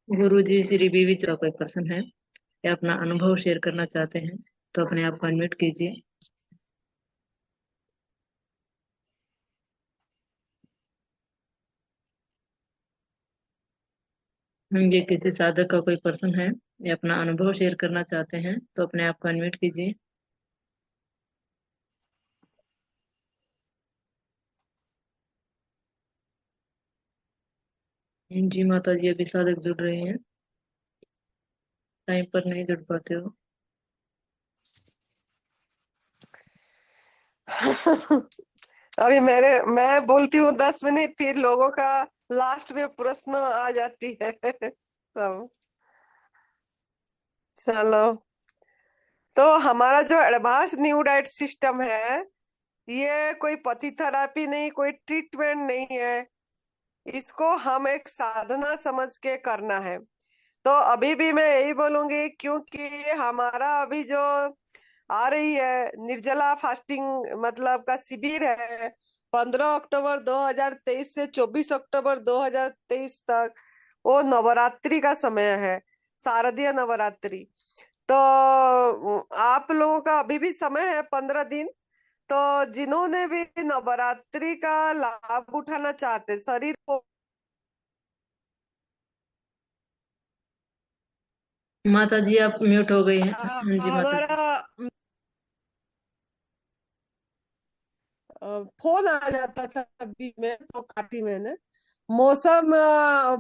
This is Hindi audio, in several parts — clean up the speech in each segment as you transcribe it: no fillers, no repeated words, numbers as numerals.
गुरु जी श्री बीवी जो कोई पर्सन है या अपना अनुभव शेयर करना चाहते हैं तो अपने आप को अनम्यूट कीजिए। ये किसी साधक का कोई पर्सन है या अपना अनुभव शेयर करना चाहते हैं तो अपने आप को अनम्यूट कीजिए। जी माता जी, अभी साधक जुड़ रहे हैं, टाइम पर नहीं जुड़ पाते हो। अभी मैं बोलती हूँ 10 मिनट, फिर लोगों का लास्ट में प्रश्न आ जाती है। सब चलो, तो हमारा जो एडवांस न्यू डाइट सिस्टम है, ये कोई पति थेरापी नहीं, कोई ट्रीटमेंट नहीं है। इसको हम एक साधना समझ के करना है। तो अभी भी मैं यही बोलूंगी, क्योंकि हमारा अभी जो आ रही है निर्जला फास्टिंग मतलब का शिविर है, 15 अक्टूबर 2023 से 24 अक्टूबर 2023 तक, वो नवरात्रि का समय है, शारदीय नवरात्रि। तो आप लोगों का अभी भी समय है, 15 दिन। तो जिन्होंने भी नवरात्रि का लाभ उठाना चाहते, शरीर को माता जी आप म्यूट हो गई हैं। हाँ जी माता जी। हमारा फोन आ जाता था अभी में, तो काटी मैंने। मौसम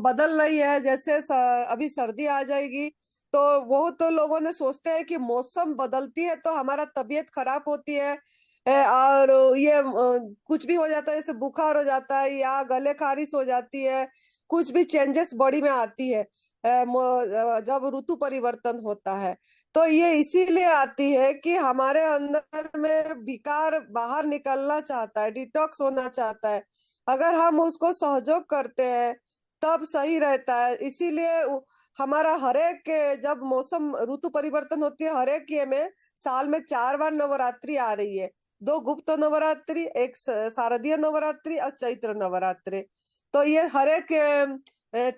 बदल रही है, जैसे अभी सर्दी आ जाएगी। तो वो तो लोगों ने सोचते हैं कि मौसम बदलती है तो हमारा तबीयत खराब होती है। और ये कुछ भी हो जाता है, जैसे बुखार हो जाता है या गले खारिश हो जाती है, कुछ भी चेंजेस बॉडी में आती है जब ऋतु परिवर्तन होता है। तो ये इसीलिए आती है कि हमारे अंदर में विकार बाहर निकलना चाहता है, डिटॉक्स होना चाहता है। अगर हम उसको सहयोग करते हैं तब सही रहता है। इसीलिए हमारा हरेक जब मौसम ऋतु परिवर्तन होती है, हरेक ये में साल में 4 बार नवरात्रि आ रही है। 2 गुप्त नवरात्रि, एक शारदीय नवरात्रि और चैत्र नवरात्रि। तो ये हरेक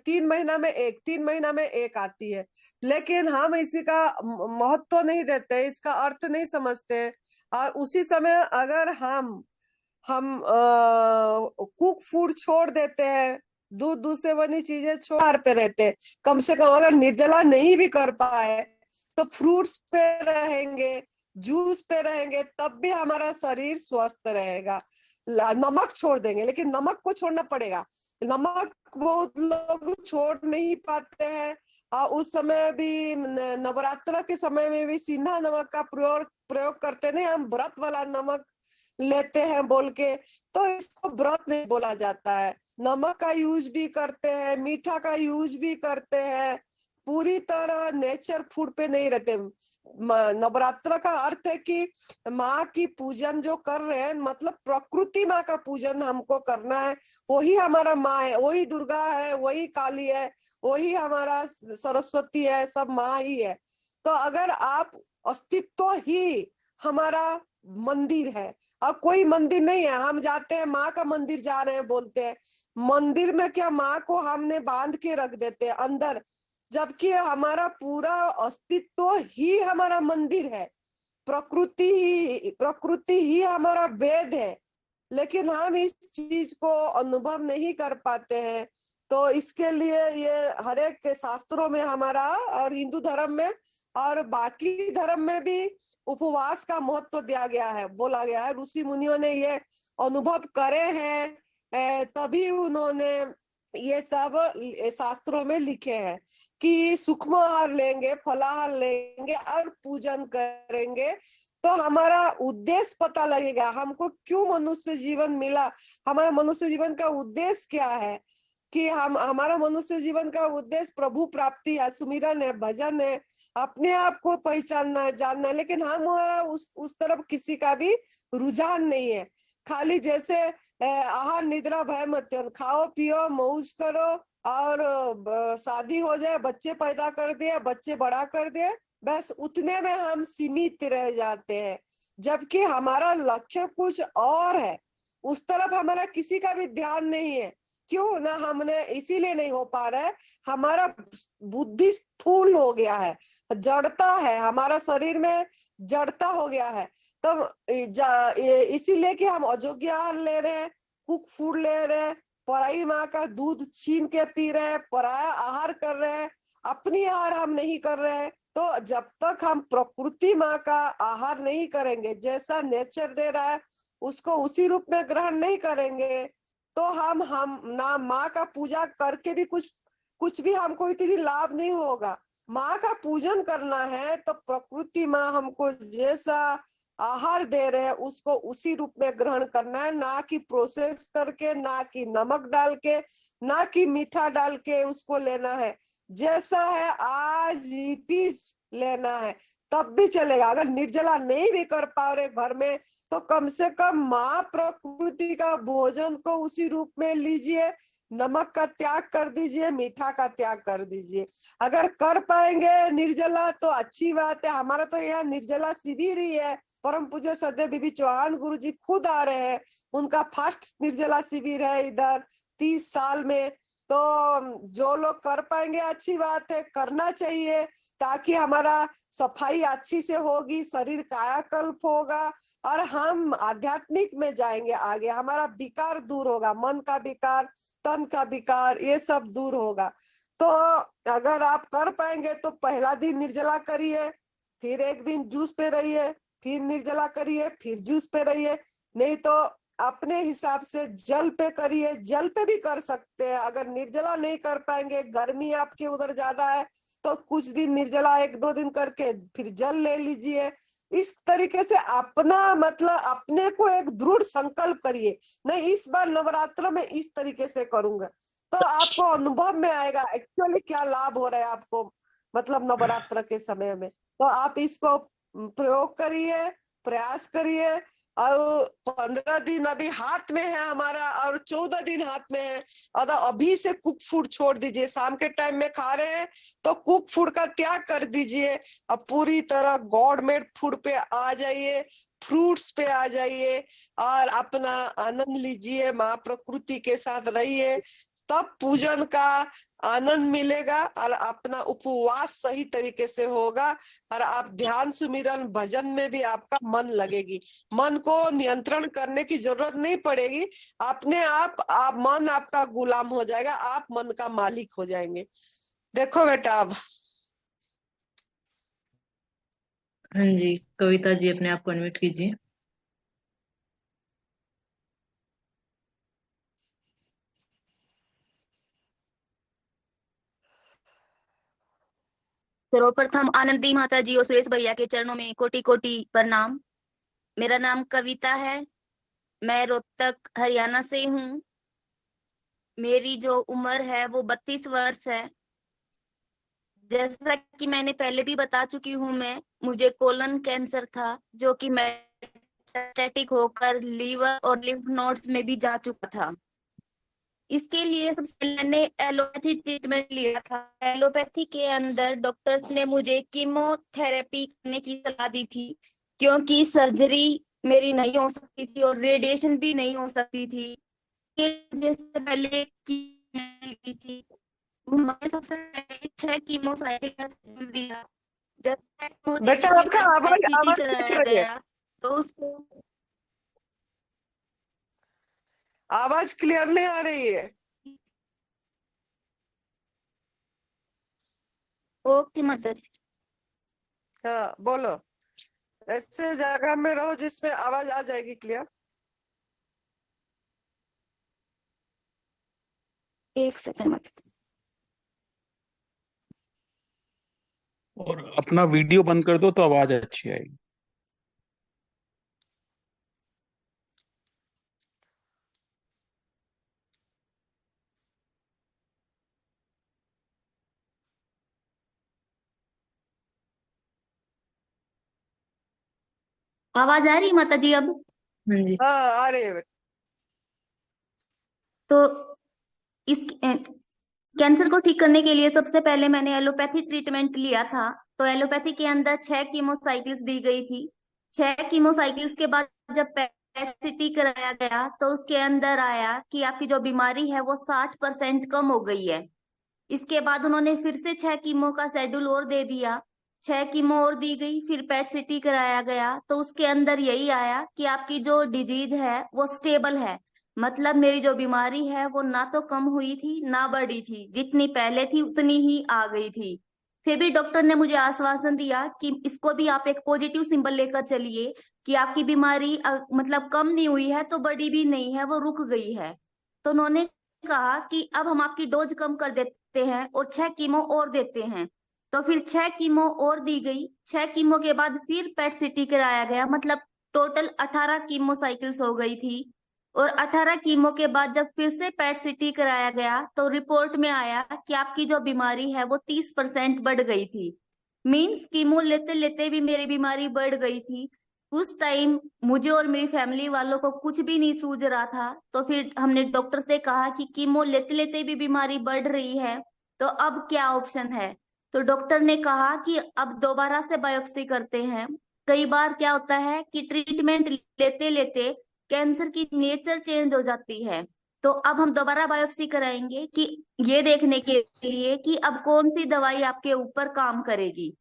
3 महीना में एक, 3 महीना में एक आती है। लेकिन हम इसी का महत्व नहीं देते, इसका अर्थ नहीं समझते। और उसी समय अगर हम कुक फूड छोड़ देते हैं, दूध से बनी चीजें छोड़ पे रहते हैं, कम से कम अगर निर्जला नहीं भी कर पाए तो फ्रूट्स पे रहेंगे, जूस पे रहेंगे, तब भी हमारा शरीर स्वस्थ रहेगा। नमक छोड़ देंगे, लेकिन नमक को छोड़ना पड़ेगा। नमक बहुत लोग छोड़ नहीं पाते हैं। और उस समय भी नवरात्र के समय में भी सिंधा नमक का प्रयोग प्रयोग करते नहीं, हम व्रत वाला नमक लेते हैं बोल के। तो इसको व्रत नहीं बोला जाता है। नमक का यूज भी करते हैं, मीठा का यूज भी करते हैं, पूरी तरह नेचर फूड पे नहीं रहते। नवरात्र का अर्थ है कि माँ की पूजन जो कर रहे हैं, मतलब प्रकृति माँ का पूजन हमको करना है। वही हमारा माँ है, वही दुर्गा है, वही काली है, वही हमारा सरस्वती है, सब माँ ही है। तो अगर आप अस्तित्व ही हमारा मंदिर है, अब कोई मंदिर नहीं है, हम जाते हैं माँ का मंदिर जा रहे हैं बोलते हैं, मंदिर में क्या माँ को हमने बांध के रख देते हैं अंदर, जबकि हमारा पूरा अस्तित्व ही हमारा मंदिर है। प्रकृति ही हमारा वेद है। लेकिन हम इस चीज को अनुभव नहीं कर पाते हैं। तो इसके लिए ये हरेक के शास्त्रों में हमारा, और हिंदू धर्म में और बाकी धर्म में भी उपवास का महत्व दिया गया है, बोला गया है। ऋषि मुनियों ने ये अनुभव करे हैं, तभी उन्होंने ये सब शास्त्रों में लिखे हैं कि सूक्ष्म आहार लेंगे, फलाहार लेंगे और पूजन करेंगे तो हमारा उद्देश्य पता लगेगा, हमको क्यों मनुष्य जीवन मिला, हमारा मनुष्य जीवन का उद्देश्य क्या है। कि हम हमारा मनुष्य जीवन का उद्देश्य प्रभु प्राप्ति है, सुमिरन है, भजन है, अपने आप को पहचानना है, जानना है। लेकिन हमारा उस तरफ किसी का भी रुझान नहीं है। खाली जैसे आहार निद्रा भय मत, खाओ पियो मौज करो और शादी हो जाए, बच्चे पैदा कर दिए, बच्चे बड़ा कर दिए, बस उतने में हम सीमित रह जाते हैं। जबकि हमारा लक्ष्य कुछ और है, उस तरफ हमारा किसी का भी ध्यान नहीं है। क्यों ना हमने इसीलिए नहीं हो पा रहा है, हमारा बुद्धि स्थूल हो गया है, जड़ता है हमारा शरीर में, जड़ता हो गया है। तो इसीलिए कि हम अयोग्य आहार ले रहे हैं, कुक फूड ले रहे हैं, पराई माँ का दूध छीन के पी रहे हैं, पराया आहार कर रहे हैं, अपनी आहार हम नहीं कर रहे हैं। तो जब तक हम प्रकृति माँ का आहार नहीं करेंगे, जैसा नेचर दे रहा है उसको उसी रूप में ग्रहण नहीं करेंगे, तो हम ना माँ का पूजा करके भी कुछ कुछ भी हमको इतनी लाभ नहीं होगा। माँ का पूजन करना है तो प्रकृति माँ हमको जैसा आहार दे रहे हैं उसको उसी रूप में ग्रहण करना है, ना कि प्रोसेस करके, ना कि नमक डाल के, ना कि मीठा डाल के उसको लेना है। जैसा है आज इट इज लेना है, तब भी चलेगा। अगर निर्जला नहीं भी कर पा रहे घर में, तो कम से कम माँ प्रकृति का भोजन को उसी रूप में लीजिए, नमक का त्याग कर दीजिए, मीठा का त्याग कर दीजिए। अगर कर पाएंगे निर्जला तो अच्छी बात है। हमारा तो यहाँ निर्जला शिविर ही है, परम पूज्य सदैव बीबी चौहान गुरु जी खुद आ रहे हैं, उनका फर्स्ट निर्जला शिविर है इधर 30 साल में। तो जो लोग कर पाएंगे अच्छी बात है, करना चाहिए, ताकि हमारा सफाई अच्छी से होगी, शरीर कायाकल्प होगा और हम आध्यात्मिक में जाएंगे आगे, हमारा विकार दूर होगा, मन का विकार, तन का विकार, ये सब दूर होगा। तो अगर आप कर पाएंगे तो पहला दिन निर्जला करिए, फिर एक दिन जूस पे रहिए, फिर निर्जला करिए, फिर जूस पे रहिए। नहीं तो अपने हिसाब से जल पे करिए, जल पे भी कर सकते हैं। अगर निर्जला नहीं कर पाएंगे, गर्मी आपके उधर ज्यादा है, तो कुछ दिन निर्जला 1-2 दिन करके फिर जल ले लीजिए। इस तरीके से अपना मतलब अपने को एक दृढ़ संकल्प करिए, नहीं इस बार नवरात्र में इस तरीके से करूंगा, तो आपको अनुभव में आएगा एक्चुअली क्या लाभ हो रहा है आपको, मतलब नवरात्र के समय में। तो आप इसको प्रयोग करिए, प्रयास करिए। और 15 दिन अभी हाथ में है हमारा, और 14 दिन हाथ में है। और अभी से कुक फूड छोड़ दीजिए, शाम के टाइम में खा रहे हैं तो कुक फूड का त्याग कर दीजिए, अब पूरी तरह गॉड मेड फूड पे आ जाइए, फ्रूट्स पे आ जाइए और अपना आनंद लीजिए, माँ प्रकृति के साथ रहिए, तब पूजन का आनंद मिलेगा और अपना उपवास सही तरीके से होगा, और आप ध्यान सुमिरन भजन में भी आपका मन लगेगी। मन को नियंत्रण करने की जरूरत नहीं पड़ेगी, अपने आप मन आपका गुलाम हो जाएगा, आप मन का मालिक हो जाएंगे। देखो बेटा अब। हाँ जी, कविता जी अपने आप को अनम्यूट कीजिए। सर्वप्रथम आनंदी माता जी और सुरेश भैया के चरणों में कोटि कोटि प्रणाम। मेरा नाम कविता है, मैं रोहतक हरियाणा से हूँ। मेरी जो उम्र है वो 32 वर्ष है। जैसा कि मैंने पहले भी बता चुकी हूँ, मैं मुझे कोलन कैंसर था, जो कि मेटास्टेटिक होकर लीवर और लिम्फ नोड्स में भी जा चुका था। इसके लिए सबसे पहले मैंने एलोपैथी ट्रीटमेंट लिया था। एलोपैथी के अंदर डॉक्टर्स ने मुझे कीमोथेरेपी करने की सलाह दी थी, क्योंकि सर्जरी मेरी नहीं हो सकती थी और रेडिएशन भी नहीं हो सकती थी। जैसे पहले की थी, उन्होंने सबसे पहले 6 कीमोसाइकिल का शेड्यूल दिया। जब तक मुझे बेटा आपका आवाज सीटी आवाज कट कराया रही है, गया तो उसको आवाज क्लियर नहीं आ रही है। ओके माता जी। हाँ बोलो, ऐसे जगह में रहो जिसमें आवाज आ जाएगी क्लियर। एक सेकंड माता जी। और अपना वीडियो बंद कर दो तो आवाज अच्छी आएगी। आवाज आ रही माता जी अब? हाँ जी। हाँ आ रही है बेटा। तो इस कैंसर को ठीक करने के लिए सबसे पहले मैंने एलोपैथी ट्रीटमेंट लिया था। तो एलोपैथी के अंदर 6 कीमोसाइकिल्स दी गई थी। 6 कीमोसाइकिल्स के बाद जब PET-CT कराया गया तो उसके अंदर आया कि आपकी जो बीमारी है वो 60% कम हो गई है। इसके बाद उन्होंने फिर से 6 कीमो का शेड्यूल और दे दिया, 6 कीमो और दी गई, फिर PET-CT कराया गया तो उसके अंदर यही आया कि आपकी जो डिजीज है वो स्टेबल है। मतलब मेरी जो बीमारी है वो ना तो कम हुई थी ना बढ़ी थी, जितनी पहले थी उतनी ही आ गई थी। फिर भी डॉक्टर ने मुझे आश्वासन दिया कि इसको भी आप एक पॉजिटिव सिंबल लेकर चलिए कि आपकी बीमारी मतलब कम नहीं हुई है तो बढ़ी भी नहीं है, वो रुक गई है। तो उन्होंने कहा कि अब हम आपकी डोज कम कर देते हैं और 6 कीमो और देते हैं। तो फिर 6 कीमो और दी गई, 6 कीमो के बाद फिर PET-CT कराया गया, मतलब टोटल 18 कीमो साइकिल्स हो गई थी। और 18 कीमो के बाद जब फिर से PET-CT कराया गया तो रिपोर्ट में आया कि आपकी जो बीमारी है वो 30% बढ़ गई थी। मीन्स कीमो लेते लेते भी मेरी बीमारी बढ़ गई थी। उस टाइम मुझे और मेरी फैमिली वालों को कुछ भी नहीं सूझ रहा था। तो फिर हमने डॉक्टर से कहा कि कीमो लेते लेते भी बीमारी बढ़ रही है, तो अब क्या ऑप्शन है। तो डॉक्टर ने कहा कि अब दोबारा से बायोप्सी करते हैं। कई बार क्या होता है कि ट्रीटमेंट लेते लेते कैंसर की नेचर चेंज हो जाती है। तो अब हम दोबारा बायोप्सी कराएंगे कि ये देखने के लिए कि अब कौन सी दवाई आपके ऊपर काम करेगी।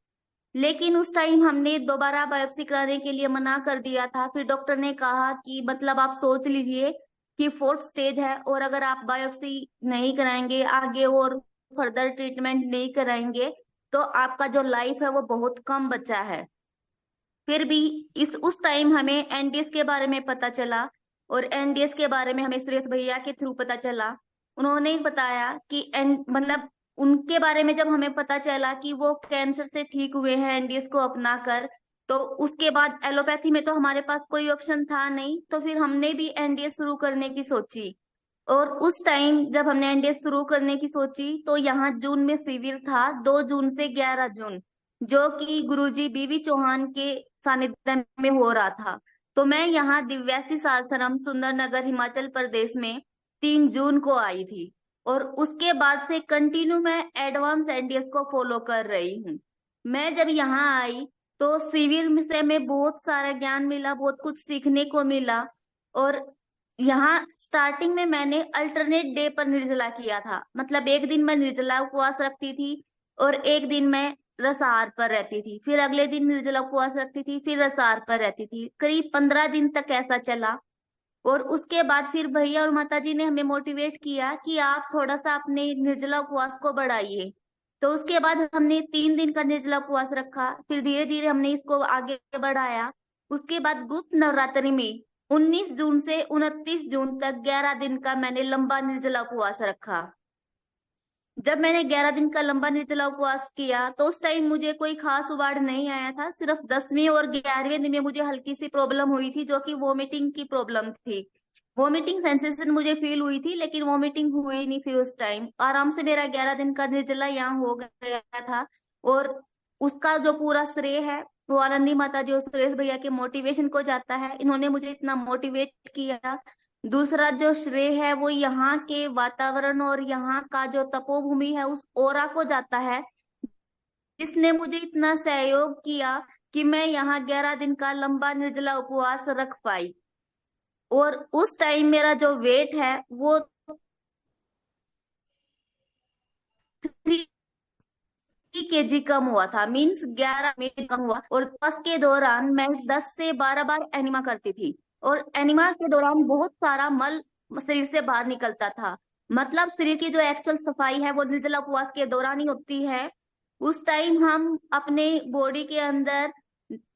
लेकिन उस टाइम हमने दोबारा बायोप्सी कराने के लिए मना कर दिया था। फिर डॉक्टर ने कहा कि मतलब आप सोच लीजिए कि 4th स्टेज है और अगर आप बायोप्सी नहीं कराएंगे आगे और फर्दर ट्रीटमेंट नहीं कराएंगे तो आपका जो लाइफ है वो बहुत कम बचा है। फिर भी इस उस टाइम हमें NDS के बारे में पता चला और NDS के बारे में हमें सुरेश भैया के थ्रू पता चला। उन्होंने बताया कि मतलब उनके बारे में जब हमें पता चला कि वो कैंसर से ठीक हुए हैं NDS को अपना कर, तो उसके बाद एलोपैथी में तो हमारे पास कोई ऑप्शन था नहीं, तो फिर हमने भी NDS शुरू करने की सोची। और उस टाइम जब हमने NDS शुरू करने की सोची तो यहाँ जून में शिविर था, 2 जून से 11 जून, जो कि गुरुजी बीवी चौहान के सानिध्य में हो रहा था। तो मैं यहाँ दिव्यासी सासाराम सुंदरनगर हिमाचल प्रदेश में 3 जून को आई थी और उसके बाद से कंटिन्यू मैं एडवांस NDS को फॉलो कर रही हूँ। मैं जब यहाँ आई तो शिविर में से हमें बहुत सारा ज्ञान मिला, बहुत कुछ सीखने को मिला। और यहाँ स्टार्टिंग में मैंने अल्टरनेट डे पर निर्जला किया था, मतलब एक दिन मैं निर्जला उपवास रखती थी और एक दिन मैं रसाहार पर रहती थी, फिर अगले दिन निर्जला उपवास रखती थी, फिर रसाहार पर रहती थी। करीब 15 दिन तक ऐसा चला। और उसके बाद फिर भैया और माता जी ने हमें मोटिवेट किया कि आप थोड़ा सा अपने निर्जला उपवास को बढ़ाइए। तो उसके बाद हमने 3 दिन का निर्जला उपवास रखा, फिर धीरे धीरे हमने इसको आगे बढ़ाया। उसके बाद गुप्त नवरात्रि में 19 जून से 29 जून तक 11 दिन का मैंने लंबा निर्जला उपवास रखा। जब मैंने 11 दिन का लंबा निर्जला उपवास किया तो उस टाइम मुझे कोई खास उबाड़ नहीं आया था। सिर्फ 10वें और 11वें दिन में मुझे हल्की सी प्रॉब्लम हुई थी, जो कि वोमिटिंग की प्रॉब्लम थी। वोमिटिंग सेंसेशन मुझे फील हुई थी लेकिन वोमिटिंग हुई नहीं थी। उस टाइम आराम से मेरा 11 दिन का निर्जला यहाँ हो गया था। और उसका जो पूरा श्रेय है वो आनंदी माता जी और सुरेश भैया के मोटिवेशन को जाता है। इन्होंने मुझे इतना मोटिवेट किया। दूसरा जो श्रेय है वो यहाँ के वातावरण और यहाँ का जो तपोभूमि है उस ओरा को जाता है, जिसने मुझे इतना सहयोग किया कि मैं यहाँ 11 दिन का लंबा निर्जला उपवास रख पाई। और उस टाइम मेरा जो वेट है वो 3 kg कम हुआ था, मीन्स 11 में कम हुआ। और बस के दौरान मैं 10 से 12 बार एनिमा करती थी और एनिमा के दौरान बहुत सारा मल शरीर से बाहर निकलता था। मतलब शरीर की जो एक्चुअल सफाई है वो निर्जला उपवास के दौरान ही होती है। उस टाइम हम अपने बॉडी के अंदर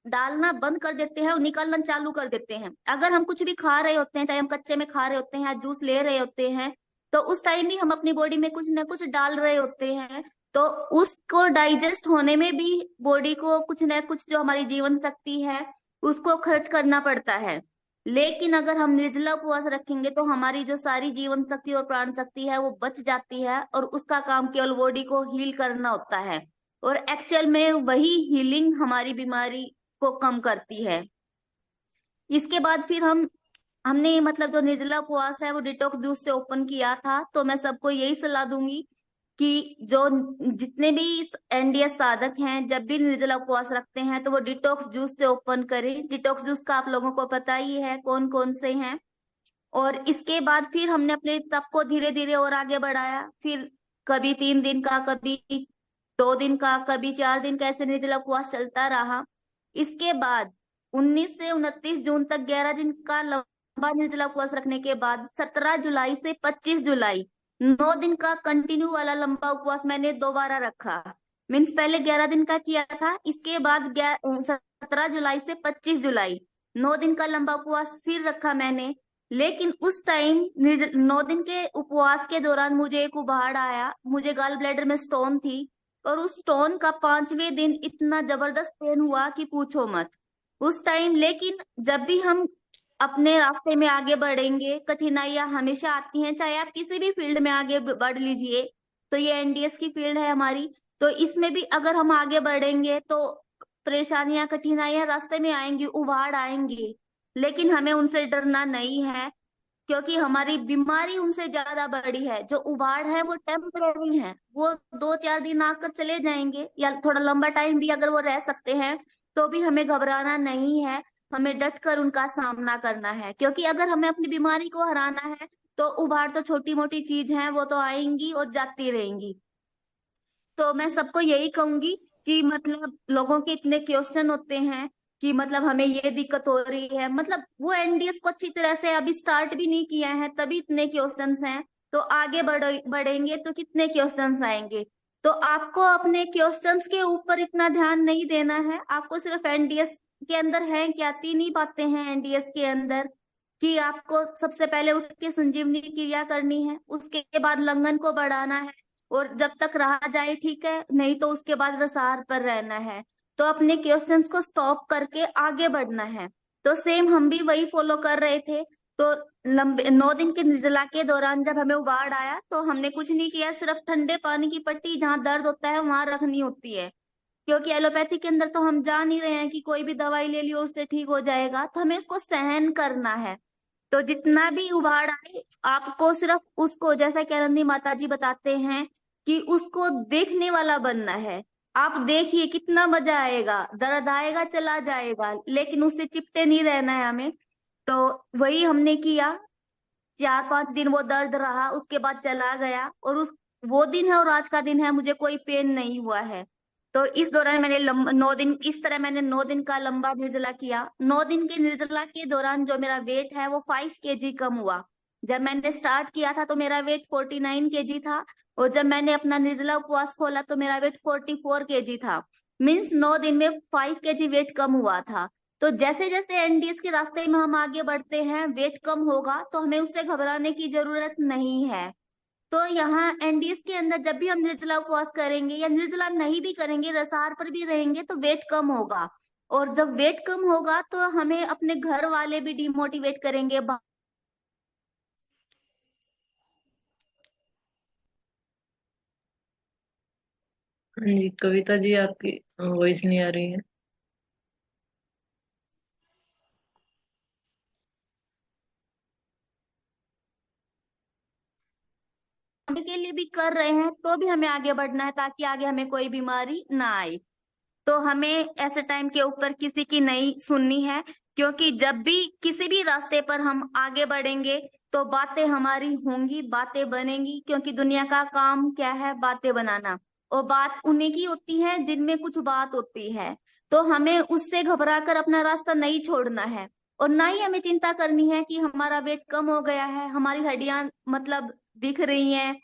डालना बंद कर देते हैं और निकालना चालू कर देते हैं। अगर हम कुछ भी खा रहे होते हैं, चाहे हम कच्चे में खा रहे होते हैं या जूस ले रहे होते हैं, तो उस टाइम भी हम अपनी बॉडी में कुछ ना कुछ डाल रहे होते हैं। तो उसको डाइजेस्ट होने में भी बॉडी को कुछ ना कुछ, जो हमारी जीवन शक्ति है, उसको खर्च करना पड़ता है। लेकिन अगर हम निर्जला उपवास रखेंगे तो हमारी जो सारी जीवन शक्ति और प्राण शक्ति है वो बच जाती है और उसका काम केवल बॉडी को हील करना होता है। और एक्चुअल में वही हीलिंग हमारी बीमारी को कम करती है। इसके बाद फिर हमने मतलब जो निर्जला उपवास है वो डिटॉक्स जूस से ओपन किया था। तो मैं सबको यही सलाह दूंगी कि जो जितने भी एनडीएस साधक हैं जब भी निर्जला उपवास रखते हैं तो वो डिटॉक्स जूस से ओपन करें। डिटॉक्स जूस का आप लोगों को पता ही है कौन कौन से हैं। और इसके बाद फिर हमने अपने तप को धीरे धीरे और आगे बढ़ाया। फिर कभी 3 दिन का, कभी 2 दिन का, कभी 4 दिन का, ऐसे निर्जला उपवास चलता रहा। इसके बाद 19 से 29 जून तक 11 दिन का लंबा निर्जला उपवास रखने के बाद 17 जुलाई से 25 जुलाई 9 दिन का कंटिन्यू वाला लंबा उपवास मैंने दोबारा रखा। मीन्स पहले 11 दिन का किया था, इसके बाद 17 जुलाई से 25 जुलाई 9 दिन का लंबा उपवास फिर रखा मैंने। लेकिन उस टाइम 9 दिन के उपवास के दौरान मुझे एक उबाड़ आया, मुझे गॉल ब्लैडर में स्टोन थी। और उस स्टोन का 5वें दिन इतना जबरदस्त पेन हुआ कि पूछो मत उस टाइम। लेकिन जब भी हम अपने रास्ते में आगे बढ़ेंगे, कठिनाइयां हमेशा आती हैं, चाहे आप किसी भी फील्ड में आगे बढ़ लीजिए। तो ये एनडीएस की फील्ड है हमारी, तो इसमें भी अगर हम आगे बढ़ेंगे तो परेशानियां, कठिनाइयां रास्ते में आएंगी, उबाड़ आएंगी। लेकिन हमें उनसे डरना नहीं है, क्योंकि हमारी बीमारी उनसे ज्यादा बड़ी है। जो उबाड़ है वो टेम्परेरी है, वो 2-4 दिन आकर चले जाएंगे, या थोड़ा लंबा टाइम भी अगर वो रह सकते हैं तो भी हमें घबराना नहीं है। हमें डट कर उनका सामना करना है, क्योंकि अगर हमें अपनी बीमारी को हराना है तो उबाड़ तो छोटी मोटी चीज है, वो तो आएंगी और जाती रहेंगी। तो मैं सबको यही कहूंगी कि मतलब लोगों के इतने क्वेश्चन होते हैं कि मतलब हमें ये दिक्कत हो रही है, मतलब वो एनडीएस को अच्छी तरह से अभी स्टार्ट भी नहीं किया है, तभी इतने क्वेश्चंस हैं। तो आगे बढ़ेंगे तो कितने क्वेश्चंस आएंगे। तो आपको अपने क्वेश्चंस के ऊपर इतना ध्यान नहीं देना है, आपको सिर्फ एनडीएस के अंदर है क्या, 3 ही बातें हैं एनडीएस के अंदर, कि आपको सबसे पहले उठ के संजीवनी क्रिया करनी है, उसके बाद लंघन को बढ़ाना है, और जब तक रहा जाए ठीक है, नहीं तो उसके बाद रसार पर रहना है। तो अपने क्वेश्चंस को स्टॉप करके आगे बढ़ना है। तो सेम हम भी वही फॉलो कर रहे थे। तो लंबे 9 दिन के निर्जला के दौरान जब हमें उबाड़ आया तो हमने कुछ नहीं किया, सिर्फ ठंडे पानी की पट्टी जहाँ दर्द होता है वहां रखनी होती है, क्योंकि एलोपैथी के अंदर तो हम जान ही रहे हैं कि कोई भी दवाई ले ली और उससे ठीक हो जाएगा, तो हमें उसको सहन करना है। तो जितना भी उबाड़ आए आपको सिर्फ उसको, जैसा कि आनंदी माता जी बताते हैं, कि उसको देखने वाला बनना है। आप देखिए कितना मजा आएगा, दर्द आएगा चला जाएगा, लेकिन उससे चिपटे नहीं रहना है हमें। तो वही हमने किया। 4-5 दिन वो दर्द रहा, उसके बाद चला गया, और उस वो दिन है और आज का दिन है, मुझे कोई पेन नहीं हुआ है। तो इस दौरान मैंने 9 दिन, इस तरह मैंने 9 दिन का लंबा निर्जला किया। 9 दिन के निर्जला के दौरान जो मेरा वेट है वो 5 kg कम हुआ। जब मैंने स्टार्ट किया था तो मेरा वेट 49 kg था, और जब मैंने अपना निर्जला उपवास खोला तो मेरा वेट 44 kg था। मीन्स 9 दिन में 5 kg वेट कम हुआ था। तो जैसे जैसे एनडीएस के रास्ते में हम आगे बढ़ते हैं, वेट कम होगा तो हमें उससे घबराने की जरूरत नहीं है। तो यहाँ एनडीएस के अंदर जब भी हम निर्जला उपवास करेंगे या निर्जला नहीं भी करेंगे, रसार पर भी रहेंगे, तो वेट कम होगा। और जब वेट कम होगा तो हमें अपने घर वाले भी डिमोटिवेट करेंगे। हाँ जी, कविता जी आपकी वॉइस नहीं आ रही है। के लिए भी कर रहे हैं तो भी हमें आगे बढ़ना है, ताकि आगे हमें कोई बीमारी ना आए। तो हमें ऐसे टाइम के ऊपर किसी की नहीं सुननी है, क्योंकि जब भी किसी भी रास्ते पर हम आगे बढ़ेंगे तो बातें हमारी होंगी, बातें बनेंगी, क्योंकि दुनिया का काम क्या है, बातें बनाना। और बात उन्हीं की होती है जिनमें कुछ बात होती है। तो हमें उससे घबरा कर अपना रास्ता नहीं छोड़ना है, और ना ही हमें चिंता करनी है कि हमारा वेट कम हो गया है, हमारी हड्डियां मतलब दिख रही हैं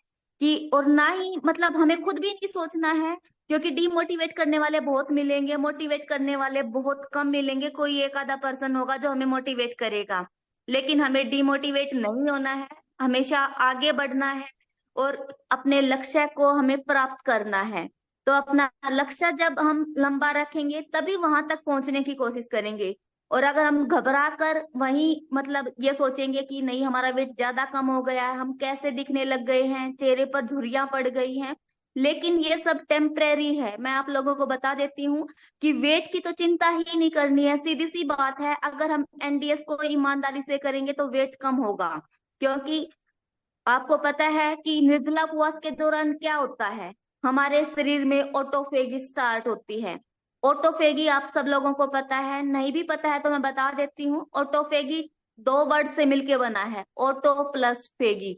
कि, और ना ही मतलब हमें खुद भी नहीं सोचना है, क्योंकि डीमोटिवेट करने वाले बहुत मिलेंगे, मोटिवेट करने वाले बहुत कम मिलेंगे। कोई एक आधा पर्सन होगा जो हमें मोटिवेट करेगा, लेकिन हमें डीमोटिवेट नहीं होना है, हमेशा आगे बढ़ना है, और अपने लक्ष्य को हमें प्राप्त करना है। तो अपना लक्ष्य जब हम लंबा रखेंगे तभी वहां तक पहुंचने की कोशिश करेंगे। और अगर हम घबरा कर वहीं मतलब ये सोचेंगे कि नहीं हमारा वेट ज्यादा कम हो गया है, हम कैसे दिखने लग गए हैं, चेहरे पर झुर्रियां पड़ गई हैं, लेकिन ये सब टेम्परेरी है। मैं आप लोगों को बता देती हूँ कि वेट की तो चिंता ही नहीं करनी है, सीधी सी बात है। अगर हम एनडीएस को ईमानदारी से करेंगे तो वेट कम होगा, क्योंकि आपको पता है कि निर्जला उपवास के दौरान क्या होता है, हमारे शरीर में ऑटोफेगी स्टार्ट होती है। ऑटोफेगी आप सब लोगों को पता है, नहीं भी पता है तो मैं बता देती हूँ। ऑटोफेगी 2 वर्ड से मिलके बना है, ऑटो प्लस फेगी।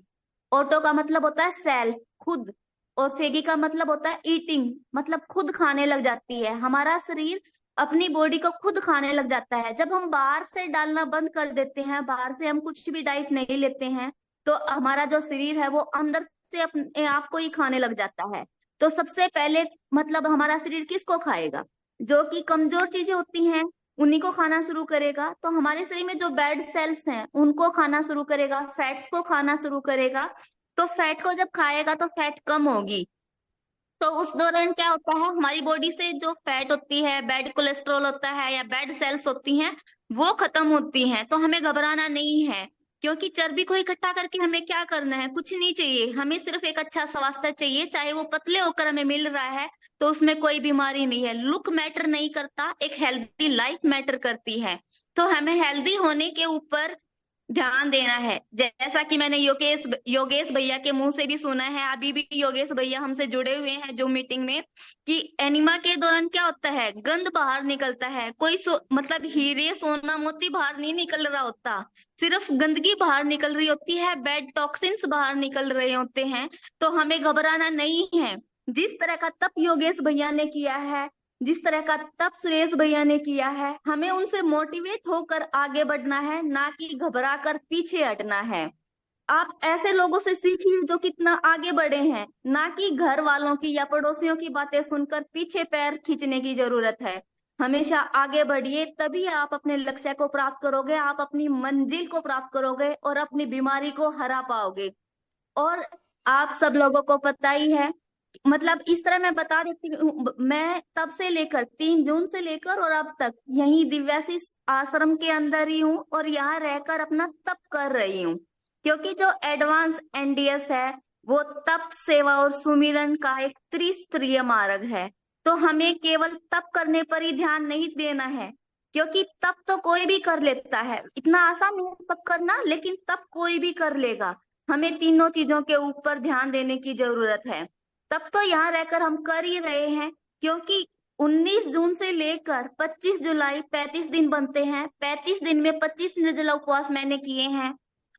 ऑटो का मतलब होता है सेल्फ, खुद, और फेगी का मतलब होता है ईटिंग, मतलब खुद खाने लग जाती है। हमारा शरीर अपनी बॉडी को खुद खाने लग जाता है। जब हम बाहर से डालना बंद कर देते हैं, बाहर से हम कुछ भी डाइट नहीं लेते हैं, तो हमारा जो शरीर है वो अंदर से अपने आप को ही खाने लग जाता है। तो सबसे पहले मतलब हमारा शरीर किसको खाएगा? जो कि कमजोर चीजें होती हैं उन्हीं को खाना शुरू करेगा। तो हमारे शरीर में जो बैड सेल्स हैं उनको खाना शुरू करेगा, फैट्स को खाना शुरू करेगा। तो फैट को जब खाएगा तो फैट कम होगी। तो उस दौरान क्या होता है, हमारी बॉडी से जो फैट होती है, बैड कोलेस्ट्रॉल होता है या बैड सेल्स होती हैं, वो खत्म होती हैं। तो हमें घबराना नहीं है, क्योंकि चर्बी को इकट्ठा करके हमें क्या करना है, कुछ नहीं चाहिए। हमें सिर्फ एक अच्छा स्वास्थ्य चाहिए, चाहे वो पतले होकर हमें मिल रहा है तो उसमें कोई बीमारी नहीं है। लुक मैटर नहीं करता, एक हेल्दी लाइफ मैटर करती है। तो हमें हेल्दी होने के ऊपर ध्यान देना है। जैसा कि मैंने योगेश भैया के मुंह से भी सुना है, अभी भी योगेश भैया हमसे जुड़े हुए हैं जो मीटिंग में, कि एनिमा के दौरान क्या होता है, गंद बाहर निकलता है। कोई मतलब हीरे सोना मोती बाहर नहीं निकल रहा होता, सिर्फ गंदगी बाहर निकल रही होती है, बैड टॉक्सिन्स बाहर निकल रहे होते हैं। तो हमें घबराना नहीं है। जिस तरह का तप योगेश भैया ने किया है, जिस तरह का तप सुरेश भैया ने किया है, हमें उनसे मोटिवेट होकर आगे बढ़ना है, ना कि घबरा कर पीछे हटना है। आप ऐसे लोगों से सीखिए जो कितना आगे बढ़े हैं, ना कि घर वालों की या पड़ोसियों की बातें सुनकर पीछे पैर खींचने की जरूरत है। हमेशा आगे बढ़िए, तभी आप अपने लक्ष्य को प्राप्त करोगे, आप अपनी मंजिल को प्राप्त करोगे और अपनी बीमारी को हरा पाओगे। और आप सब लोगों को पता ही है, मतलब इस तरह मैं बता देती हूँ, मैं तब से लेकर 3 जून से लेकर और अब तक यही दिव्यासी आश्रम के अंदर ही हूँ और यहाँ रहकर अपना तप कर रही हूँ। क्योंकि जो एडवांस एनडीएस है वो तप, सेवा और सुमिरन का एक त्रिस्तरीय मार्ग है। तो हमें केवल तप करने पर ही ध्यान नहीं देना है, क्योंकि तप तो कोई भी कर लेता है, इतना आसान नहीं है तप करना, लेकिन तप कोई भी कर लेगा। हमें तीनों चीजों के ऊपर ध्यान देने की जरूरत है। तब तो यहाँ रहकर हम कर ही रहे हैं, क्योंकि 19 जून से लेकर 25 जुलाई 35 दिन बनते हैं। 35 दिन में 25 निर्जला उपवास मैंने किए हैं।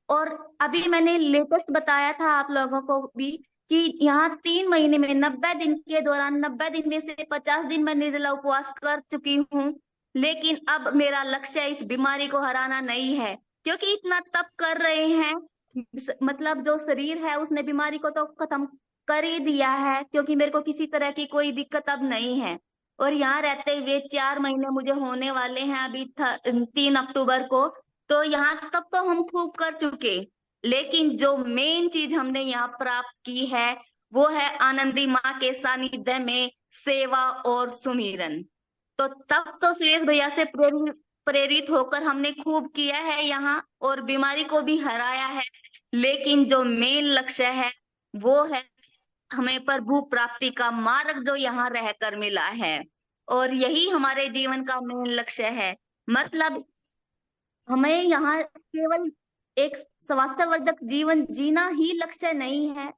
और अभी मैंने लेटेस्ट बताया था आप लोगों को भी कि यहाँ 3 महीने में 90 दिन के दौरान 90 दिन में से 50 दिन मैं निर्जला उपवास कर चुकी हूँ। लेकिन अब मेरा लक्ष्य इस बीमारी को हराना नहीं है, क्योंकि इतना तप कर रहे हैं, मतलब जो शरीर है उसने बीमारी को तो खत्म कर ही दिया है, क्योंकि मेरे को किसी तरह की कोई दिक्कत अब नहीं है। और यहाँ रहते हुए 4 महीने मुझे होने वाले हैं अभी 3 अक्टूबर को। तो यहाँ तब तो हम खूब कर चुके, लेकिन जो मेन चीज हमने यहाँ प्राप्त की है वो है आनंदी माँ के सानिध्य में सेवा और सुमिरन। तो तब तो सुरेश भैया से प्रेरित होकर हमने खूब किया है यहाँ और बीमारी को भी हराया है। लेकिन जो मेन लक्ष्य है वो है हमें प्रभु प्राप्ति का मार्ग जो यहाँ रहकर मिला है, और यही हमारे जीवन का मेन लक्ष्य है। मतलब हमें यहाँ केवल एक स्वास्थ्यवर्धक जीवन जीना ही लक्ष्य नहीं है,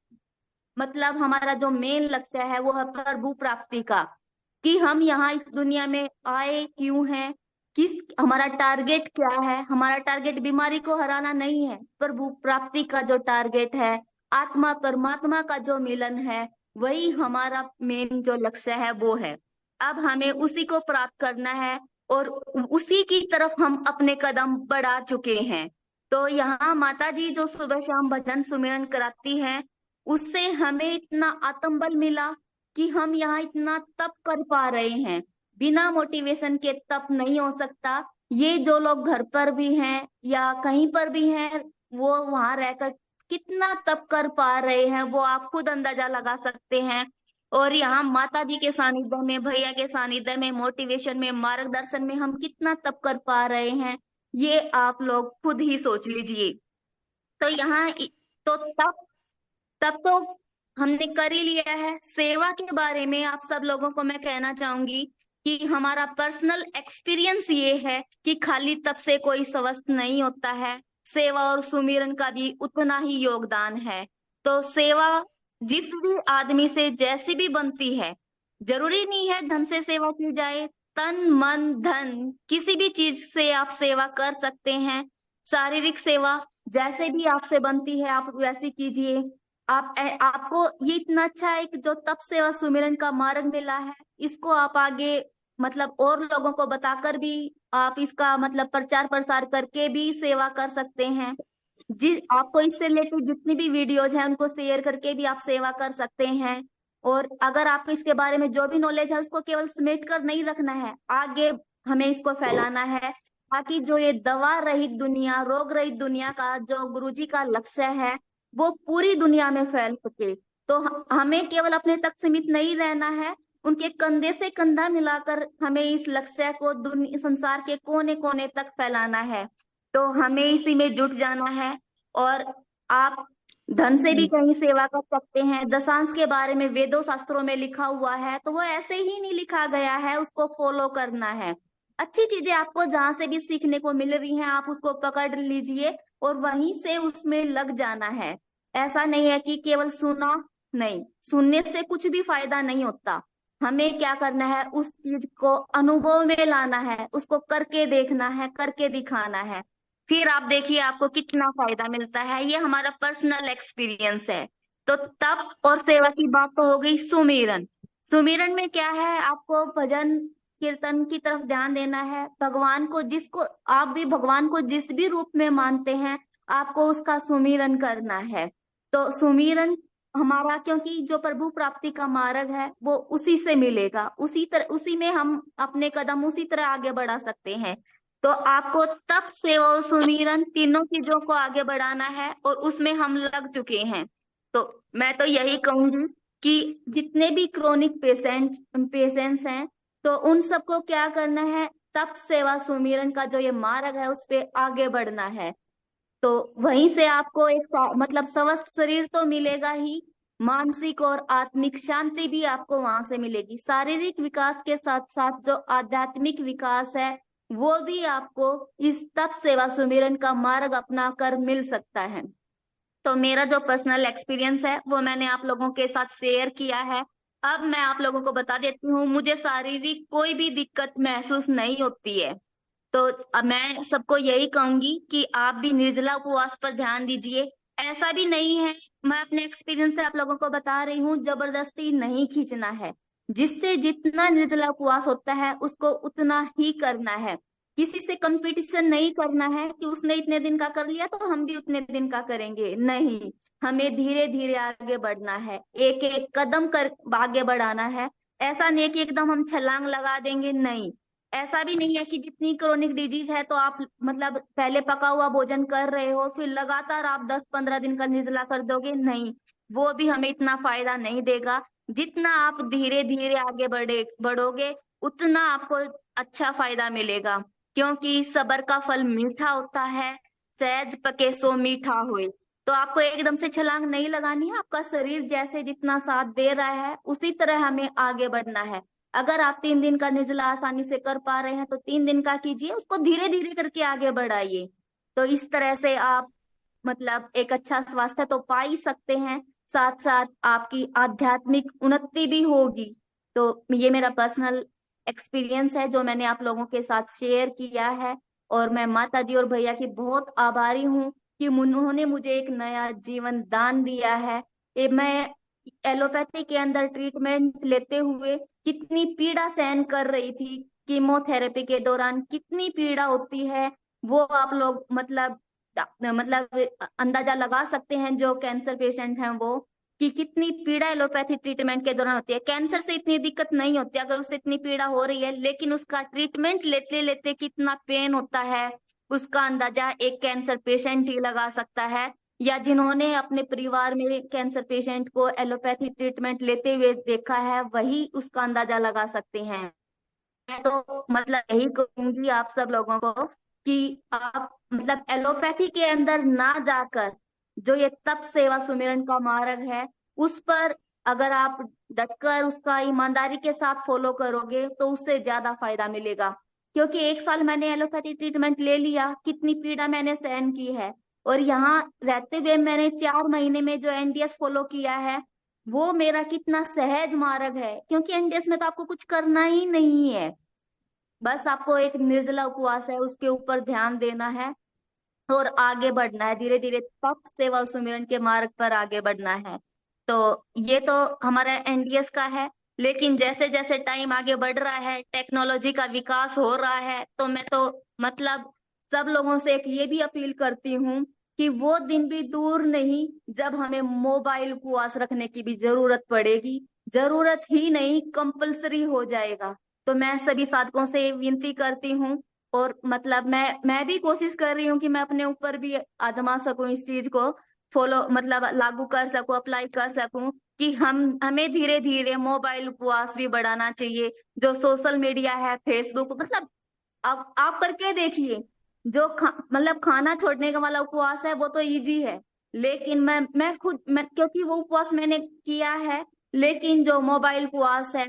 मतलब हमारा जो मेन लक्ष्य है वो है प्रभु प्राप्ति का, कि हम यहाँ इस दुनिया में आए क्यों हैं, किस हमारा टारगेट क्या है। हमारा टारगेट बीमारी को हराना नहीं है, प्रभु प्राप्ति का जो टारगेट है, आत्मा परमात्मा का जो मिलन है, वही हमारा मेन जो लक्ष्य है वो है। अब हमें उसी को प्राप्त करना है और उसी की तरफ हम अपने कदम बढ़ा चुके हैं। तो यहाँ माता जी जो सुबह शाम भजन सुमिरन कराती हैं, उससे हमें इतना आत्मबल मिला कि हम यहाँ इतना तप कर पा रहे हैं। बिना मोटिवेशन के तप नहीं हो सकता। ये जो लोग घर पर भी हैं या कहीं पर भी हैं, वो वहां रहकर कितना तप कर पा रहे हैं वो आप खुद अंदाजा लगा सकते हैं। और यहाँ माता जी के सानिध्य में, भैया के सानिध्य में, मोटिवेशन में, मार्गदर्शन में हम कितना तप कर पा रहे हैं, ये आप लोग खुद ही सोच लीजिए। तो यहाँ तो तब तो हमने कर ही लिया है। सेवा के बारे में आप सब लोगों को मैं कहना चाहूंगी कि हमारा पर्सनल एक्सपीरियंस ये है कि खाली तप से कोई स्वस्थ नहीं होता है। सेवा और सुमिरन का भी उतना ही योगदान है। तो सेवा जिस भी आदमी से जैसी भी बनती है, जरूरी नहीं है धन से सेवा की जाए, तन मन धन किसी भी चीज से आप सेवा कर सकते हैं। शारीरिक सेवा जैसे भी आपसे बनती है आप वैसी कीजिए। आपको ये इतना अच्छा है कि जो तप सेवा सुमिरन का मार्ग मिला है, इसको आप आगे मतलब और लोगों को बताकर भी आप इसका मतलब प्रचार प्रसार करके भी सेवा कर सकते हैं। आपको इससे रिलेटेड जितनी भी वीडियोज हैं उनको शेयर करके भी आप सेवा कर सकते हैं। और अगर आपको इसके बारे में जो भी नॉलेज है उसको केवल समेट कर नहीं रखना है, आगे हमें इसको फैलाना है, ताकि जो ये दवा रहित दुनिया, रोग रहित दुनिया का जो गुरुजी का लक्ष्य है वो पूरी दुनिया में फैल सके। तो हमें केवल अपने तक सीमित नहीं रहना है, उनके कंधे से कंधा मिलाकर हमें इस लक्ष्य को संसार के कोने कोने तक फैलाना है। तो हमें इसी में जुट जाना है। और आप धन से भी कहीं सेवा कर सकते हैं। दशांश के बारे में वेदों शास्त्रों में लिखा हुआ है, तो वो ऐसे ही नहीं लिखा गया है, उसको फॉलो करना है। अच्छी चीजें आपको जहां से भी सीखने को मिल रही हैं आप उसको पकड़ लीजिए और वहीं से उसमें लग जाना है। ऐसा नहीं है कि केवल सुना, नहीं, सुनने से कुछ भी फायदा नहीं होता। हमें क्या करना है, उस चीज को अनुभव में लाना है, उसको करके देखना है, करके दिखाना है। फिर आप देखिए आपको कितना फायदा मिलता है। ये हमारा पर्सनल एक्सपीरियंस है। तो तप और सेवा की बात तो हो गई। सुमिरन, सुमिरन में क्या है, आपको भजन कीर्तन की तरफ ध्यान देना है। भगवान को जिसको आप भी भगवान को जिस भी रूप में मानते हैं आपको उसका सुमिरन करना है। तो सुमिरन हमारा, क्योंकि जो प्रभु प्राप्ति का मार्ग है वो उसी से मिलेगा, उसी तरह उसी में हम अपने कदम उसी तरह आगे बढ़ा सकते हैं। तो आपको तप सेवा और सुमिरन तीनों चीजों को आगे बढ़ाना है और उसमें हम लग चुके हैं। तो मैं तो यही कहूंगी कि जितने भी क्रोनिक पेशेंट्स हैं तो उन सबको क्या करना है, तप सेवा सुमिरन का जो ये मार्ग है उस पे आगे बढ़ना है। तो वहीं से आपको एक मतलब स्वस्थ शरीर तो मिलेगा ही, मानसिक और आत्मिक शांति भी आपको वहां से मिलेगी। शारीरिक विकास के साथ साथ जो आध्यात्मिक विकास है वो भी आपको इस तप सेवा सुमिरन का मार्ग अपना कर मिल सकता है। तो मेरा जो पर्सनल एक्सपीरियंस है वो मैंने आप लोगों के साथ शेयर किया है। अब मैं आप लोगों को बता देती हूँ, मुझे शारीरिक कोई भी दिक्कत महसूस नहीं होती है। तो अब मैं सबको यही कहूंगी कि आप भी निर्जला उपवास पर ध्यान दीजिए। ऐसा भी नहीं है, मैं अपने एक्सपीरियंस से आप लोगों को बता रही हूँ, जबरदस्ती नहीं खींचना है। जिससे जितना निर्जला उपवास होता है उसको उतना ही करना है। किसी से कंपटीशन नहीं करना है कि उसने इतने दिन का कर लिया तो हम भी उतने दिन का करेंगे, नहीं। हमें धीरे धीरे आगे बढ़ना है, एक एक कदम कर आगे बढ़ाना है। ऐसा नहीं कि एकदम हम छलांग लगा देंगे, नहीं। ऐसा भी नहीं है कि जितनी क्रोनिक डिजीज है तो आप मतलब पहले पका हुआ भोजन कर रहे हो फिर लगातार आप 10-15 दिन का निर्जला कर दोगे, नहीं। वो भी हमें इतना फायदा नहीं देगा। जितना आप धीरे धीरे आगे बढ़ोगे उतना आपको अच्छा फायदा मिलेगा। क्योंकि सब्र का फल मीठा होता है, सहज पके सो मीठा होए। तो आपको एकदम से छलांग नहीं लगानी है, आपका शरीर जैसे जितना साथ दे रहा है उसी तरह हमें आगे बढ़ना है। अगर आप 3 दिन का निर्जला आसानी से कर पा रहे हैं तो 3 दिन का कीजिए, उसको धीरे धीरे करके आगे बढ़ाइए। तो इस तरह से आप मतलब एक अच्छा स्वास्थ्य तो पा ही सकते हैं, साथ साथ आपकी आध्यात्मिक उन्नति भी होगी। तो ये मेरा पर्सनल एक्सपीरियंस है जो मैंने आप लोगों के साथ शेयर किया है। और मैं माता जी और भैया की बहुत आभारी हूँ कि उन्होंने मुझे एक नया जीवन दान दिया है। मैं एलोपैथी के अंदर ट्रीटमेंट लेते हुए कितनी पीड़ा सहन कर रही थी, कीमोथेरेपी के दौरान कितनी पीड़ा होती है वो आप लोग मतलब अंदाजा लगा सकते हैं, जो कैंसर पेशेंट हैं वो, कि कितनी पीड़ा एलोपैथी ट्रीटमेंट के दौरान होती है। कैंसर से इतनी दिक्कत नहीं होती अगर उससे इतनी पीड़ा हो रही है, लेकिन उसका ट्रीटमेंट लेते लेते कितना पेन होता है उसका अंदाजा एक कैंसर पेशेंट ही लगा सकता है, या जिन्होंने अपने परिवार में कैंसर पेशेंट को एलोपैथी ट्रीटमेंट लेते हुए देखा है वही उसका अंदाजा लगा सकते हैं। मैं तो मतलब यही कहूंगी आप सब लोगों को कि आप मतलब एलोपैथी के अंदर ना जाकर जो ये तप सेवा सुमिरन का मार्ग है उस पर अगर आप डटकर उसका ईमानदारी के साथ फॉलो करोगे तो उससे ज्यादा फायदा मिलेगा। क्योंकि 1 साल मैंने एलोपैथी ट्रीटमेंट ले लिया, कितनी पीड़ा मैंने सहन की है। और यहाँ रहते हुए मैंने 4 महीने में जो एनडीएस फॉलो किया है, वो मेरा कितना सहज मार्ग है। क्योंकि एनडीएस में तो आपको कुछ करना ही नहीं है, बस आपको एक निर्जला उपवास है, उसके ऊपर ध्यान देना है और आगे बढ़ना है, धीरे धीरे तप सेवा और सुमिरन के मार्ग पर आगे बढ़ना है। तो ये तो हमारा एनडीएस का है। लेकिन जैसे जैसे टाइम आगे बढ़ रहा है, टेक्नोलॉजी का विकास हो रहा है, तो मैं तो मतलब सब लोगों से एक ये भी अपील करती हूँ कि वो दिन भी दूर नहीं जब हमें मोबाइल उपवास रखने की भी जरूरत पड़ेगी। जरूरत ही नहीं, कंपलसरी हो जाएगा। तो मैं सभी साधकों से विनती करती हूँ, और मतलब मैं भी कोशिश कर रही हूँ कि मैं अपने ऊपर भी आजमा सकूं, इस चीज को फॉलो मतलब लागू कर सकूं, अप्लाई कर सकूं, कि हमें धीरे धीरे मोबाइल उपवास भी बढ़ाना चाहिए। जो सोशल मीडिया है, फेसबुक, मतलब आप करके देखिए। जो मतलब खाना छोड़ने का वाला उपवास है वो तो इजी है, लेकिन मैं क्योंकि वो उपवास मैंने किया है। लेकिन जो मोबाइल उपवास है,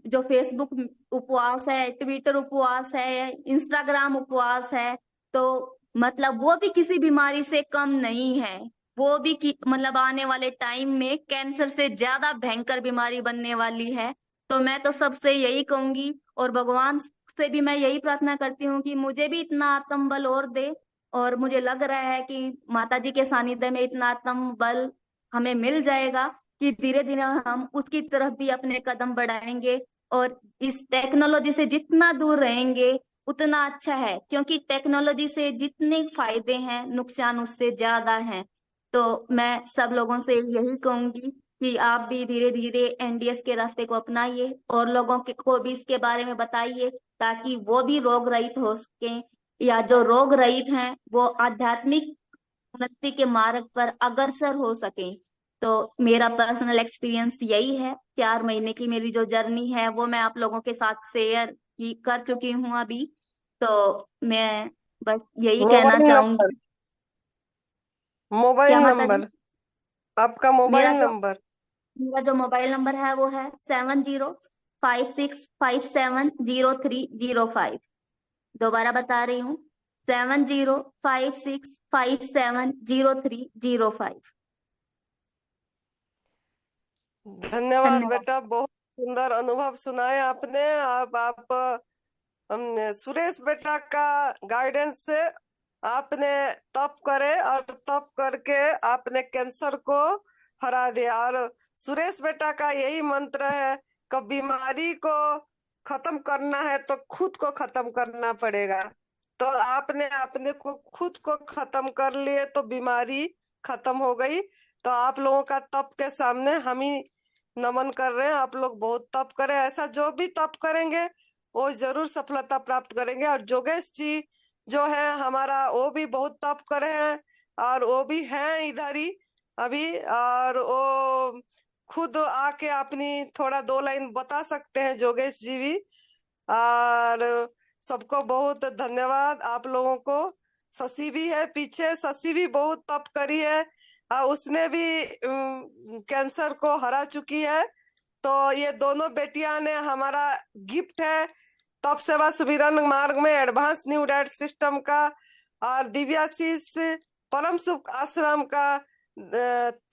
जो फेसबुक उपवास है, ट्विटर उपवास है, इंस्टाग्राम उपवास है, तो मतलब वो भी किसी बीमारी से कम नहीं है। वो भी मतलब आने वाले टाइम में कैंसर से ज्यादा भयंकर बीमारी बनने वाली है। तो मैं तो सबसे यही कहूंगी, और भगवान से भी मैं यही प्रार्थना करती हूँ कि मुझे भी इतना आत्मबल और दे। और मुझे लग रहा है कि माता जी के सानिध्य में इतना आत्मबल हमें मिल जाएगा कि धीरे धीरे हम उसकी तरफ भी अपने कदम बढ़ाएंगे। और इस टेक्नोलॉजी से जितना दूर रहेंगे उतना अच्छा है, क्योंकि टेक्नोलॉजी से जितने फायदे हैं, नुकसान उससे ज्यादा हैं। तो मैं सब लोगों से यही कहूंगी कि आप भी धीरे धीरे एनडीएस के रास्ते को अपनाइए और लोगों को भी इसके बारे में बताइए, ताकि वो भी रोग रहित हो सके, या जो रोग रहित हैं वो आध्यात्मिक उन्नति के मार्ग पर अग्रसर हो सके। तो मेरा पर्सनल एक्सपीरियंस यही है। 4 महीने की मेरी जो जर्नी है वो मैं आप लोगों के साथ शेयर की कर चुकी हूँ अभी। तो मैं बस यही कहना मोबाइल नंबर, चाहूंगी। क्या मोबाइल माता जी? नंबर, आपका मेरा मोबाइल जो नंबर। मेरा जो मोबाइल नंबर है वो है 7056570305। दोबारा बता रही हूँ, 7056570305। धन्यवाद धन्यवाद। बेटा, बहुत सुंदर अनुभव सुनाए आपने। अब आप सुरेश बेटा का गाइडेंस से आपने तप करे और तप करके आपने कैंसर को हरा दिया। और सुरेश बेटा का यही मंत्र है कि बीमारी को खत्म करना है तो खुद को खत्म करना पड़ेगा। तो आपने अपने को खुद को खत्म कर लिए तो बीमारी खत्म हो गई। तो आप लोगों का तप के सामने हम ही नमन कर रहे हैं। आप लोग बहुत तप करें, ऐसा जो भी तप करेंगे वो जरूर सफलता प्राप्त करेंगे। और जोगेश जी जो है हमारा, वो भी बहुत तप करे हैं और वो भी हैं इधर ही अभी। और वो खुद आके अपनी थोड़ा 2 लाइन बता सकते हैं, जोगेश जी भी। और सबको बहुत धन्यवाद आप लोगों को। शशि भी है पीछे, शशि भी बहुत तप करी है और उसने भी कैंसर को हरा चुकी है। तो ये दोनों बेटियां ने हमारा गिफ्ट है तप सेवा सुमिरन मार्ग में एडवांस न्यू डाइट सिस्टम का और दिव्याशीष परम सुख आश्रम का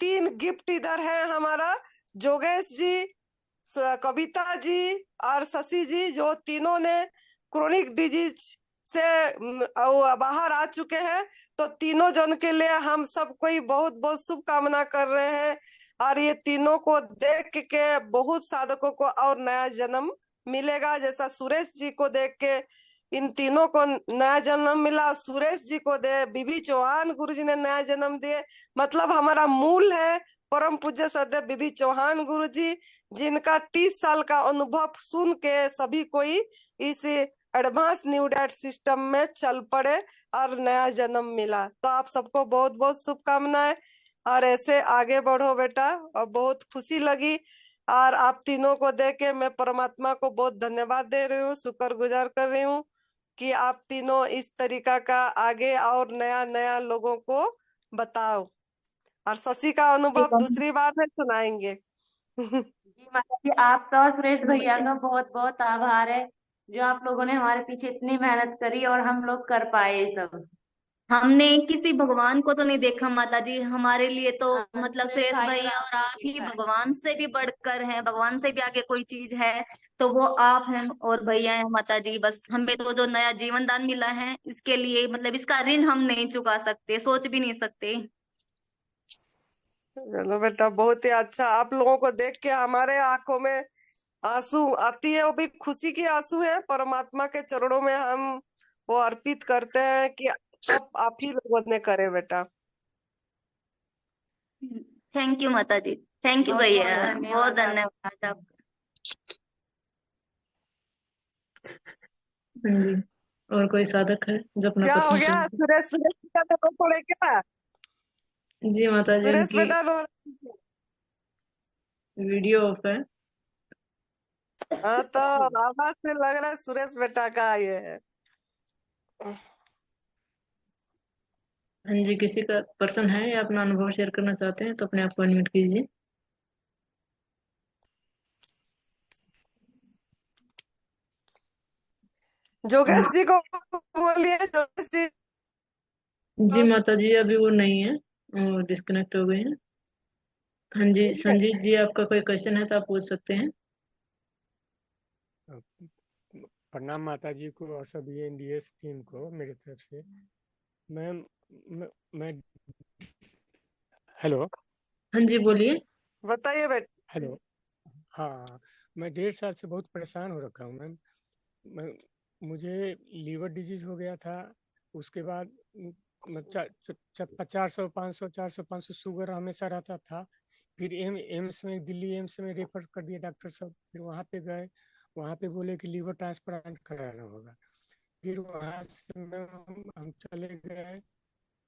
3 गिफ्ट इधर है हमारा। जोगेश जी, कविता जी और शशि जी, जो तीनों ने क्रोनिक डिजीज से बाहर आ चुके हैं। तो तीनों जन के लिए हम सब कोई बहुत बहुत शुभकामना कर रहे हैं। और ये तीनों को देख के बहुत साधकों को और नया जन्म मिलेगा। जैसा सुरेश जी को देख के इन तीनों को नया जन्म मिला, सुरेश जी को दे बीबी चौहान गुरु जी ने नया जन्म दिए। मतलब हमारा मूल है परम पूज्य सदैव बीबी चौहान गुरु जी, जिनका 30 साल का अनुभव सुन के सभी कोई इस एडवांस न्यू डाइट सिस्टम में चल पड़े और नया जन्म मिला। तो आप सबको बहुत बहुत शुभकामनाएं और ऐसे आगे बढ़ो बेटा। और बहुत खुशी लगी और आप तीनों को देख के मैं परमात्मा को बहुत धन्यवाद दे रही हूँ, शुक्रगुजार कर रही हूँ कि आप तीनों इस तरीका का आगे और नया नया लोगों को बताओ। और शशि का अनुभव दूसरी बार में सुनाएंगे। जी माता जी, आपका और सुरेश भैया का बहुत बहुत आभार है। जो आप लोगों ने हमारे पीछे इतनी मेहनत करी और हम लोग कर पाए ये सब। हमने किसी भगवान को तो नहीं देखा माता जी, हमारे लिए तो मतलब सिर्फ सुरेश भाई और भैया और आपको आप ही देखा है। भगवान से भी बढ़कर हैं, भगवान से भी आगे कोई चीज है तो वो आप हैं और भैया हैं माता जी। बस हमें तो जो नया जीवन दान मिला है इसके लिए मतलब इसका ऋण हम नहीं चुका सकते, सोच भी नहीं सकते। चलो बेटा, बहुत ही अच्छा। आप लोगों को देख के हमारे आंखों में आंसू आती है, वो भी खुशी की आंसू है। परमात्मा के चरणों में हम वो अर्पित करते हैं कि सब आप ही लोगों ने करे बेटा। थैंक यू माता जी, थैंक यू बहुत बहुत भैया, बहुत धन्यवाद धन्यवाद आप। हाँ जी। और कोई साधक है जो अपना क्या हो प्रश्न गया पूछे? सुरेश? सुरेश बेटा तो रो पड़े क्या? जी माता जी, सुरेश उनकी बेटा रो? वीडियो ऑफ है। हाँ, तो आवाज से लग रहा है सुरेश बेटा का ये है। हाँ जी, किसी का पर्सन है या अपना अनुभव शेयर करना चाहते हैं तो अपने आप को अनम्यूट कीजिए। जोगेश जी को बोलिए। जोगेश जी जी माता जी, अभी वो नहीं है, वो डिस्कनेक्ट हो गए हैं। हाँ जी, बोलिए। संजीत जी, आपका कोई क्वेश्चन है तो आप पूछ सकते हैं। प्रणाम माता जी को और सभी एनडीएस टीम को मेरी तरफ से। मैम, मैं हेलो। हाँ जी, बोलिए। बताइए बेटा। हेलो। हाँ, मैं 1.5 साल से बहुत परेशान हो रखा हूँ मैम। मैं मुझे लीवर डिजीज हो गया था। उसके बाद 400 500 400 500 शुगर हमेशा रहता था। फिर एम्स में, दिल्ली एम्स में रेफर कर दिए डॉक्टर साहब। फिर वहाँ पे गए, वहाँ पे बोले कि लीवर ट्रांसप्लांट कराना होगा। फिर वहाँ से मैम हम चले गए।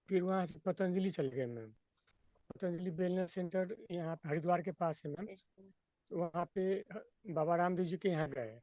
फिर वहाँ से पतंजलि चले गए मैम। पतंजलि वेलनेस सेंटर यहाँ हरिद्वार के पास है मैम। तो वहाँ पे बाबा रामदेव जी के यहाँ गए।